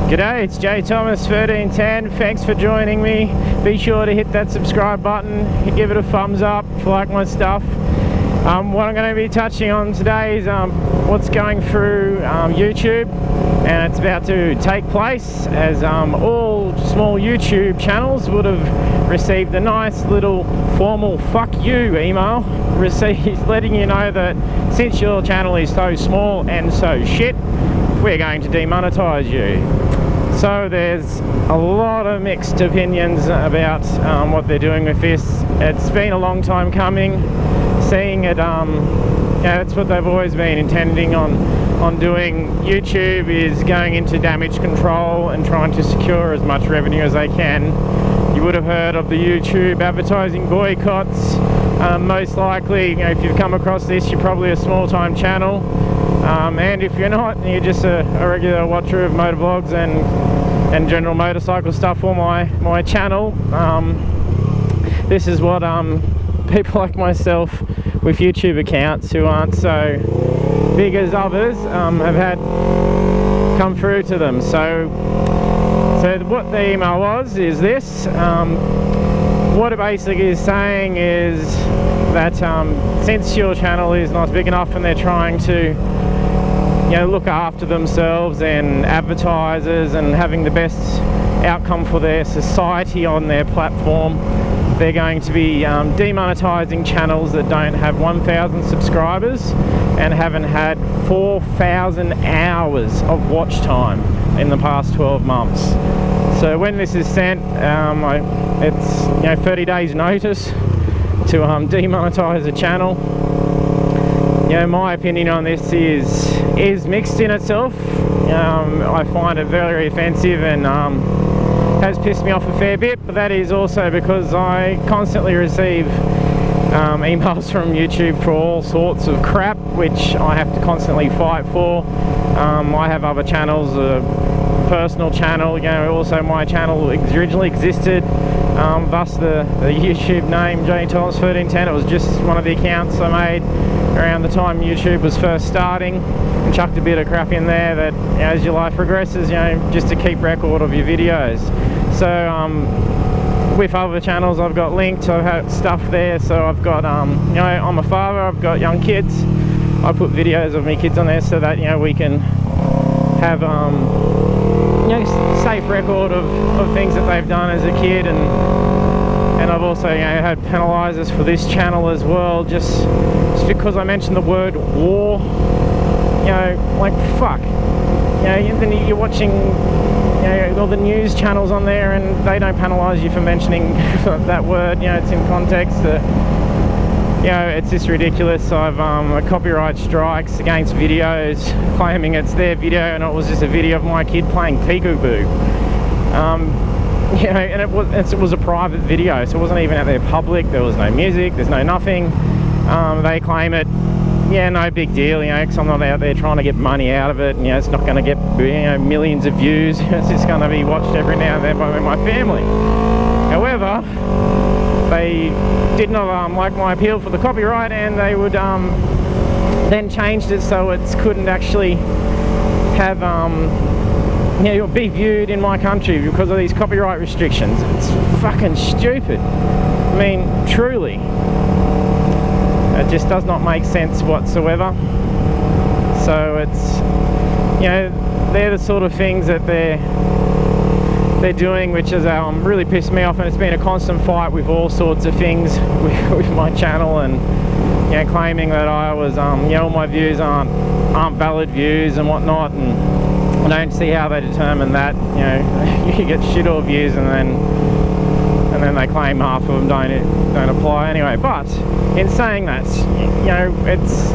G'day, it's J Thomas 1310. Thanks for joining me. Be sure to hit that subscribe button, give it a thumbs up if you like my stuff. What I'm going to be touching on today is what's going through YouTube, and it's about to take place, as all small YouTube channels would have received a nice little formal fuck you email letting you know that since your channel is so small and so shit, we're going to demonetize you. So there's a lot of mixed opinions about what they're doing with this. It's been a long time coming. Seeing it, that's what they've always been intending on doing. YouTube is going into damage control and trying to secure as much revenue as they can. You would have heard of the YouTube advertising boycotts. Most likely, if you've come across this, you're probably a small-time channel. And if you're not, you're just a regular watcher of motovlogs and general motorcycle stuff for my channel. This is what people like myself with YouTube accounts who aren't so big as others have had come through to them. So what the email is this. What it basically is saying is that since your channel is not big enough and they're trying to look after themselves and advertisers and having the best outcome for their society on their platform, they're going to be demonetizing channels that don't have 1,000 subscribers and haven't had 4,000 hours of watch time in the past 12 months. So when this is sent, it's 30 days notice to demonetize a channel. My opinion on this is mixed in itself. I find it very offensive and has pissed me off a fair bit, but that is also because I constantly receive emails from YouTube for all sorts of crap, which I have to constantly fight for. I have other channels, a personal channel, also my channel originally existed, thus the YouTube name J Thomas 1310. It was just one of the accounts I made around the time YouTube was first starting, and chucked a bit of crap in there that as your life progresses, just to keep record of your videos. So with other channels I've got linked, I've had stuff there. So I've got I'm a father, I've got young kids. I put videos of my kids on there so that we can have safe record of things that they've done as a kid, and I've also had penalisers for this channel as well, just because I mentioned the word war. Like fuck, then you're watching all the news channels on there and they don't penalise you for mentioning that word. It's in context. It's just ridiculous. I've copyright strikes against videos claiming it's their video and it was just a video of my kid playing peekaboo. And it was a private video, so it wasn't even out there public. There was no music, there's no nothing. They claim it, no big deal, because I'm not out there trying to get money out of it. It's not going to get millions of views. It's just going to be watched every now and then by my family. However, they did not like my appeal for the copyright, and they would then changed it so it couldn't actually have be viewed in my country because of these copyright restrictions. It's fucking stupid. I mean, truly, it just does not make sense whatsoever. So it's they're the sort of things that they're doing, which is really pissed me off, and it's been a constant fight with all sorts of things with my channel, and claiming that I was all my views aren't valid views and whatnot, and I don't see how they determine that. You get shit all views and then they claim half of them don't apply anyway. But in saying that, it's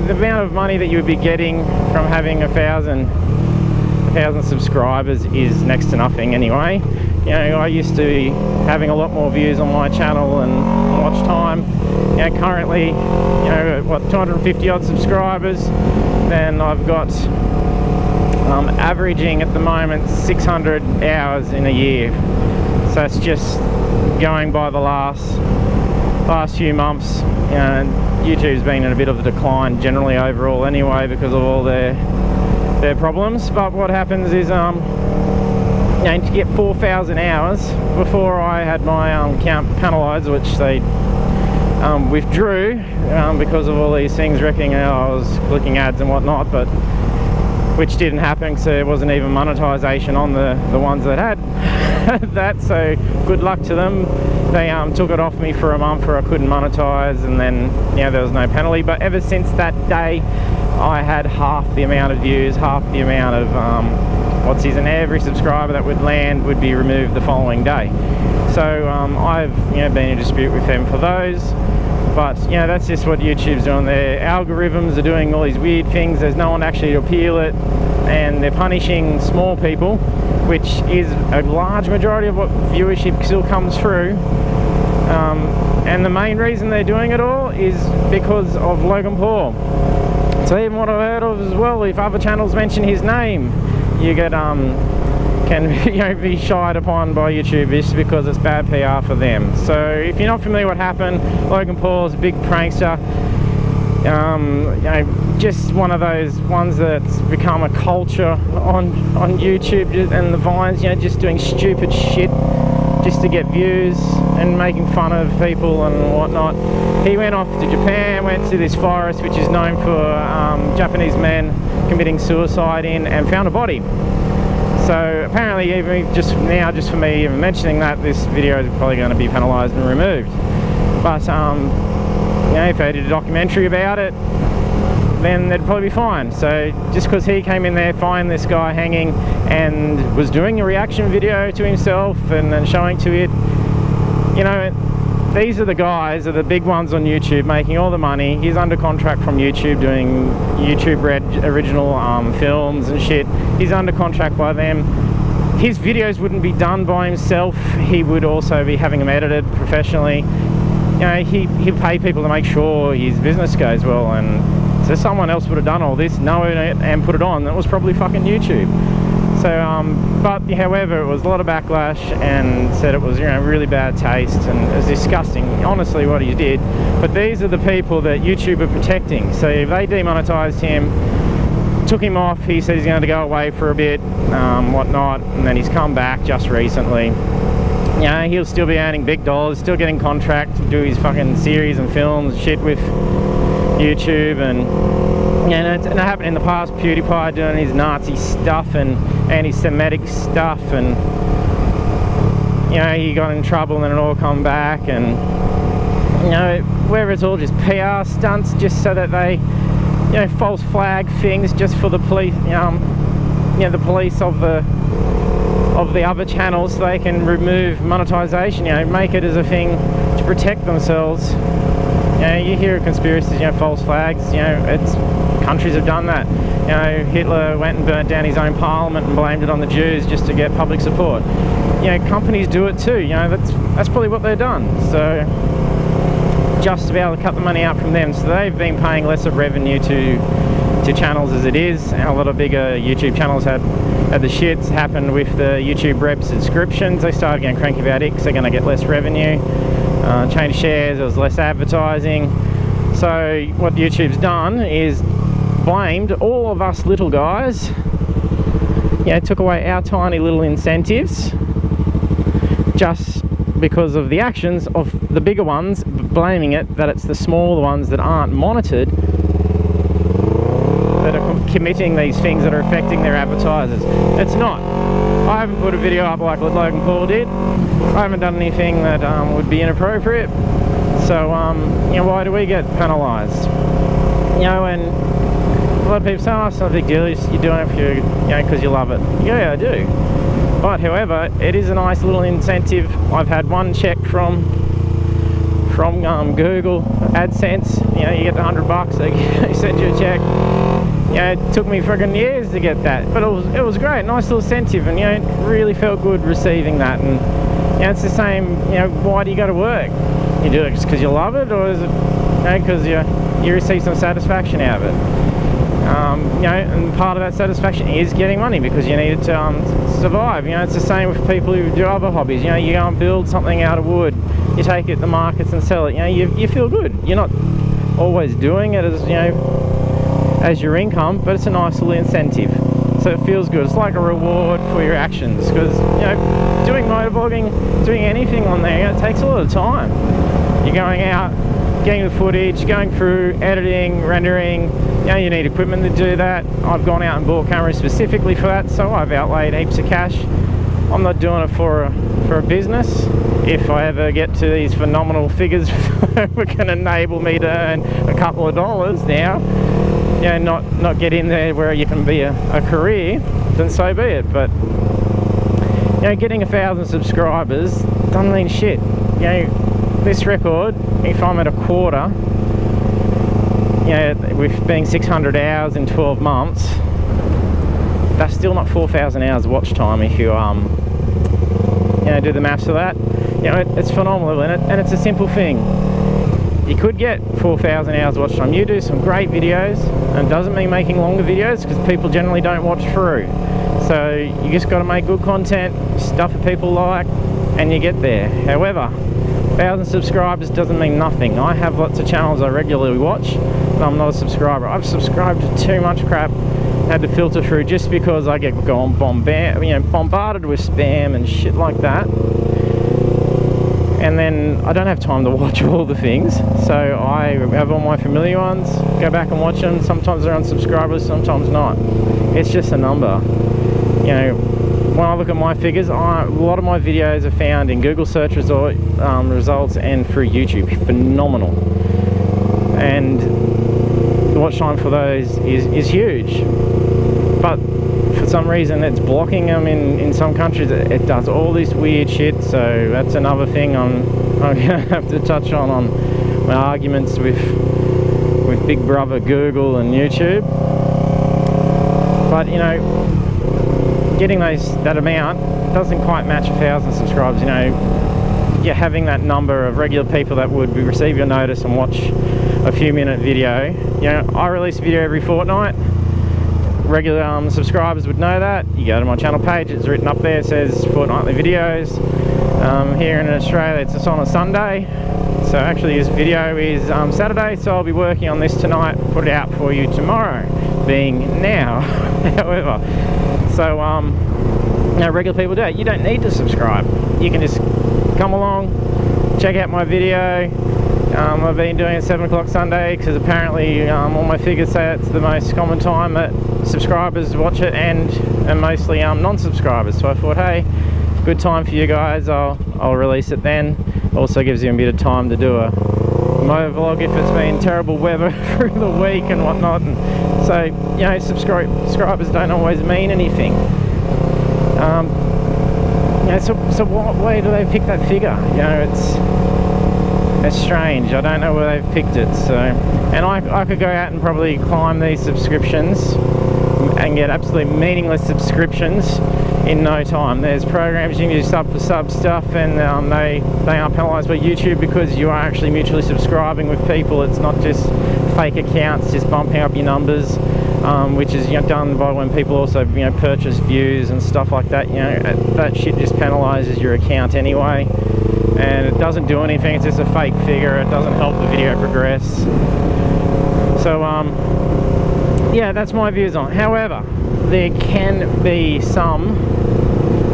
the amount of money that you would be getting from having 1,000 subscribers is next to nothing anyway. I used to be having a lot more views on my channel and watch time. Currently, 250 odd subscribers. Then I've got averaging at the moment 600 hours in a year. So it's just going by the last few months. YouTube's been in a bit of a decline generally overall anyway, because of all their their problems. But what happens is, you know, to get 4,000 hours before I had my account penalised, which they withdrew because of all these things, reckoning I was clicking ads and whatnot, but which didn't happen because there wasn't even monetization on the ones that had that. So good luck to them. They took it off me for a month where I couldn't monetize, and then there was no penalty. But ever since that day, I had half the amount of views, half the amount of and every subscriber that would land would be removed the following day. So I've been in dispute with them for those. But that's just what YouTube's doing. Their algorithms are doing all these weird things. There's no one actually to appeal it, and they're punishing small people, which is a large majority of what viewership still comes through. And the main reason they're doing it all is because of Logan Paul. So even what I've heard of as well, if other channels mention his name, you get can be shied upon by YouTube just because it's bad PR for them. So if you're not familiar what happened, Logan Paul is a big prankster. Just one of those ones that's become a culture on YouTube and the Vines, just doing stupid shit just to get views and making fun of people and whatnot. He went off to Japan, went to this forest which is known for Japanese men committing suicide in, and found a body. So apparently, even just for me even mentioning that, this video is probably going to be penalised and removed. But if they did a documentary about it, then they'd probably be fine. So just because he came in there, find this guy hanging, and was doing a reaction video to himself and then showing to it, these are the guys, are the big ones on YouTube making all the money. He's under contract from YouTube doing YouTube original films and shit. He's under contract by them. His videos wouldn't be done by himself. He would also be having them edited professionally. He'd pay people to make sure his business goes well, and so someone else would have done all this, know it, and put it on. That was probably fucking YouTube. So, but however, it was a lot of backlash, and said it was, really bad taste, and it was disgusting, honestly, what he did. But these are the people that YouTube are protecting. So if they demonetized him, took him off, he said he's going to go away for a bit, whatnot, and then he's come back just recently. He'll still be earning big dollars, still getting contract to do his fucking series and films and shit with YouTube, and it's happened in the past. PewDiePie doing his Nazi stuff and anti-Semitic stuff, and he got in trouble and then it all come back, and whether it's all just PR stunts just so that they false flag things just for the police, the police of the other channels, so they can remove monetization, make it as a thing to protect themselves. You hear of conspiracies, false flags, it's countries have done that. Hitler went and burnt down his own parliament and blamed it on the Jews just to get public support. Companies do it too. That's probably what they've done. So just to be able to cut the money out from them, so they've been paying less of revenue to channels as it is, and a lot of bigger YouTube channels had the shits happen with the YouTube Red subscriptions. They started getting cranky about it because they're going to get less revenue. Change shares, there was less advertising. So what YouTube's done is blamed all of us little guys, took away our tiny little incentives just because of the actions of the bigger ones, blaming it that it's the smaller ones that aren't monitored that are committing these things that are affecting their advertisers. It's not. I haven't put a video up like what Logan Paul did. I haven't done anything that would be inappropriate. So, why do we get penalised? And a lot of people say, oh, it's not a big deal, you're doing it for because you love it. Yeah, I do. But, however, it is a nice little incentive. I've had one check from Google AdSense. You get $100, they send you a check. It took me friggin' years to get that, but it was great, nice little incentive, and really felt good receiving that. And it's the same. Why do you go to work? You do it just because you love it, or is it because you receive some satisfaction out of it? And part of that satisfaction is getting money because you need it to survive. It's the same with people who do other hobbies. You go and build something out of wood, you take it to markets and sell it. You feel good. You're not always doing it as as your income, but it's a nice little incentive. So it feels good. It's like a reward for your actions, because you know, doing motovlogging, doing anything on there, it takes a lot of time. You're going out, getting the footage, going through, editing, rendering. You know, you need equipment to do that. I've gone out and bought cameras specifically for that, so I've outlaid heaps of cash. I'm not doing it for a business. If I ever get to these phenomenal figures we're going to enable me to earn a couple of dollars now, you know, not get in there where you can be a career, then so be it. But you know, getting 1,000 subscribers doesn't mean shit. You know, this record, if I'm at a quarter, you know, with being 600 hours in 12 months, that's still not 4,000 hours watch time if you you know, do the maths of that. You know, it's phenomenal, and it's a simple thing. You could get 4,000 hours watch time. You do some great videos, and it doesn't mean making longer videos, because people generally don't watch through. So you just got to make good content, stuff that people like, and you get there. However, 1,000 subscribers doesn't mean nothing. I have lots of channels I regularly watch, but I'm not a subscriber. I've subscribed to too much crap, had to filter through, just because I get bombarded with spam and shit like that. And then I don't have time to watch all the things, so I have all my familiar ones, go back and watch them. Sometimes they're on subscribers, sometimes not. It's just a number. You know, when I look at my figures, a lot of my videos are found in Google search results and through YouTube. Phenomenal. And the watch time for those is huge. But for some reason it's blocking them in some countries. It does all this weird shit, so that's another thing I'm gonna have to touch on my arguments with Big Brother Google and YouTube. But you know, getting that amount doesn't quite match 1,000 subscribers. You know, you're having that number of regular people that would receive your notice and watch a few minute video. You know, I release a video every fortnight. Regular subscribers would know that. You go to my channel page, it's written up there, it says fortnightly videos. Here in Australia it's just on a Sunday, so actually this video is Saturday, so I'll be working on this tonight, put it out for you tomorrow, being now. However, so you know, regular people do it. You don't need to subscribe, you can just come along, check out my video. I've been doing it 7 o'clock Sunday, because apparently all my figures say it's the most common time that subscribers watch it, and mostly non-subscribers. So I thought, hey, good time for you guys, I'll release it then. Also gives you a bit of time to do a motovlog if it's been terrible weather through the week and whatnot. And so, you know, subscribers don't always mean anything. You know, so what way do they pick that figure? You know, it's strange. I don't know where they've picked it. So, and I could go out and probably climb these subscriptions and get absolutely meaningless subscriptions in no time. There's programs you can do sub for sub stuff, and they are penalised by YouTube because you are actually mutually subscribing with people. It's not just fake accounts just bumping up your numbers, which is, you know, done by when people also, you know, purchase views and stuff like that. You know, that shit just penalises your account anyway, and it doesn't do anything. It's just a fake figure. It doesn't help the video progress. So yeah, that's my views on it. However, there can be some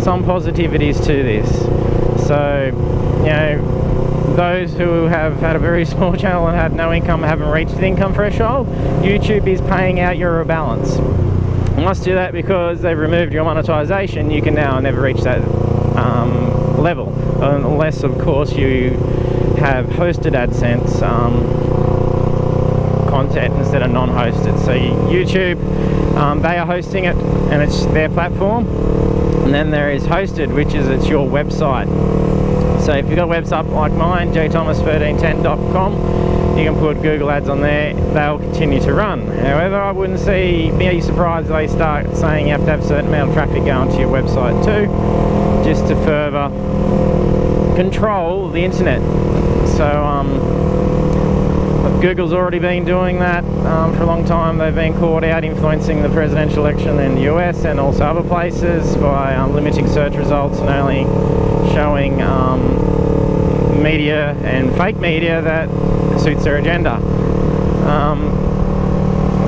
positivities to this. So, you know, those who have had a very small channel and had no income, haven't reached the income threshold, YouTube is paying out your balance. You must do that because they've removed your monetization. You can now never reach that level, unless of course you have hosted AdSense content instead of non-hosted. So YouTube, they are hosting it and it's their platform, and then there is hosted, which is it's your website. So if you've got a website like mine, jthomas1310.com, you can put Google ads on there, they'll continue to run. However, I wouldn't be surprised if they start saying you have to have a certain amount of traffic going to your website too, just to further control the internet. So Google's already been doing that for a long time. They've been caught out influencing the presidential election in the US and also other places by limiting search results and only showing media and fake media that suits their agenda.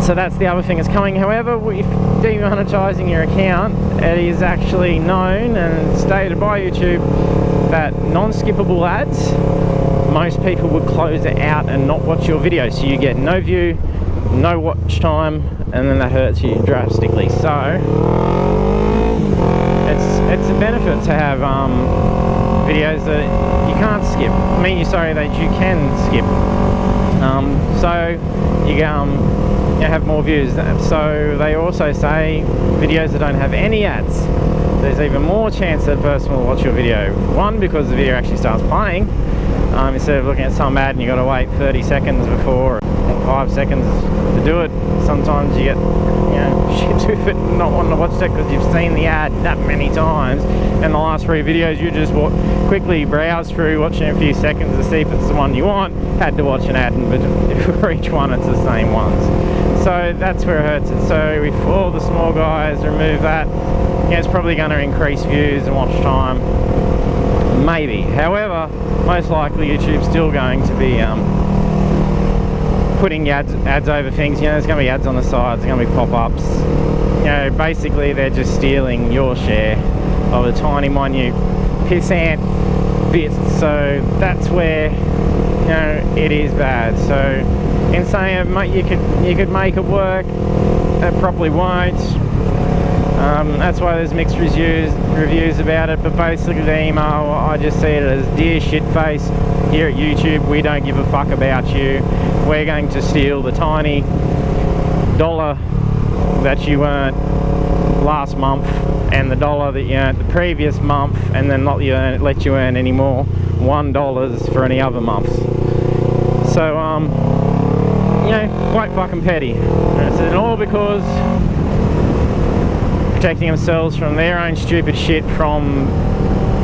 So that's the other thing that's coming. However, with demonetizing your account, it is actually known and stated by YouTube that non-skippable ads, most people would close it out and not watch your video, so you get no view, no watch time, and then that hurts you drastically. So it's a benefit to have videos that you can't skip. I mean, that you can skip. So you have more views. So they also say videos that don't have any ads, there's even more chance that a person will watch your video. One, because the video actually starts playing, instead of looking at some ad and you got to wait 30 seconds before, or 5 seconds to do it. Sometimes you get shit with it, not wanting to watch that because you've seen the ad that many times, and the last 3 videos you just quickly browse through, watching a few seconds to see if it's the one you want, had to watch an ad, but for each one it's the same ones. So that's where it hurts it. So if all the small guys remove that, it's probably going to increase views and watch time, maybe. However, most likely YouTube's still going to be putting ads over things. There's going to be ads on the sides, there's going to be pop-ups. Basically they're just stealing your share of a tiny, minute pissant bit. So that's where it is bad. So in saying you could make it work, it probably won't. That's why there's mixed reviews about it. But basically the email, I just see it as, dear shitface, here at YouTube, we don't give a fuck about you. We're going to steal the tiny dollar that you earned last month and the dollar that you earned the previous month, and then not let you earn any more $1 for any other months. So quite fucking petty. And it's all because protecting themselves from their own stupid shit from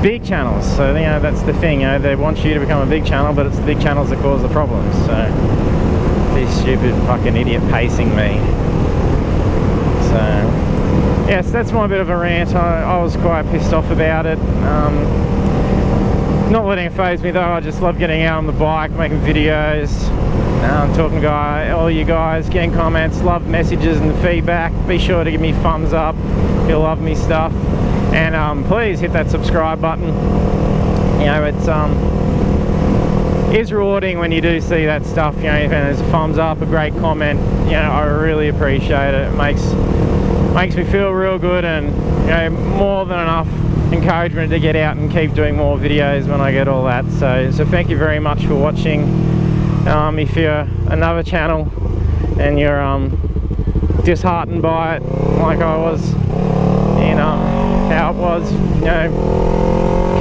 big channels. So that's the thing. They want you to become a big channel, but it's the big channels that cause the problems. So this stupid fucking idiot pacing me. So yes, that's my bit of a rant. I was quite pissed off about it. Not letting it faze me though. I just love getting out on the bike, making videos, talking to all you guys, getting comments, love messages and feedback. Be sure to give me thumbs up if you love me stuff, and please hit that subscribe button. It's rewarding when you do see that stuff. If there's a thumbs up, a great comment, I really appreciate it. It makes me feel real good, and more than enough encouragement to get out and keep doing more videos when I get all that. So thank you very much for watching. If you're another channel and you're disheartened by it like I was, how it was,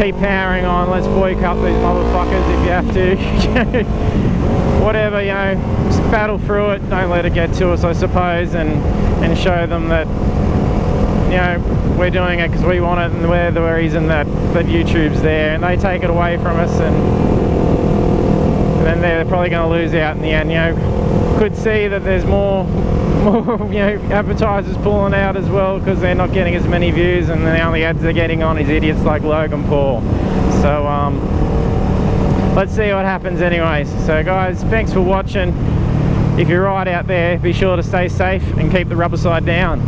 keep powering on. Let's boycott these motherfuckers if you have to. Whatever, just battle through it. Don't let it get to us, I suppose, and show them that we're doing it because we want it, and we're the reason that YouTube's there, and they take it away from us, and then they're probably going to lose out in the end. Could see that there's more advertisers pulling out as well because they're not getting as many views, and the only ads they're getting on is idiots like Logan Paul. So let's see what happens anyways. So guys, thanks for watching. If you're right out there, be sure to stay safe and keep the rubber side down.